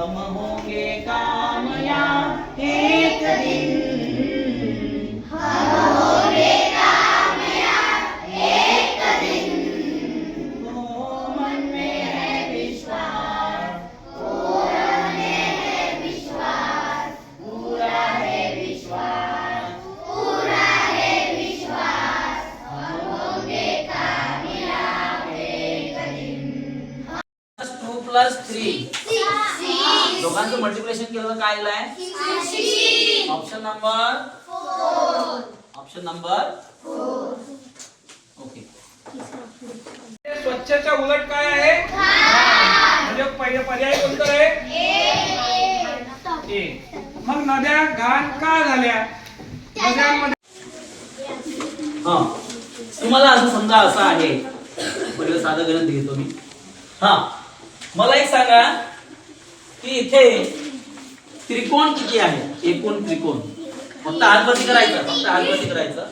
हम होंगे कामयाब एक दिन, हम होंगे कामयाब एक दिन। तो मन में है विश्वास, पूरा है विश्वास, पूरा है विश्वास, पूरा है विश्वास, हम होंगे कामयाब एक दिन। 2 + 3 दोघांचं मल्टिप्लिकेशन केलं तर काय आलंय? Option number 4. Option number 4. Okay. स्वच्छच्या उलट काय आहे? म्हणजे पहिले पर्याय कोणता आहे? ए. मग नद्या घाण का झाल्या? नद्यांमध्ये हा तुम्हाला असं समजा असं आहे, पहिलं साधं गणित घेतो मी. हा मला एक सांगा की इथे त्रिकोण किती आहे? एकूण त्रिकोण. फक्त हातवरती करायचं, फक्त हातवरती करायचं.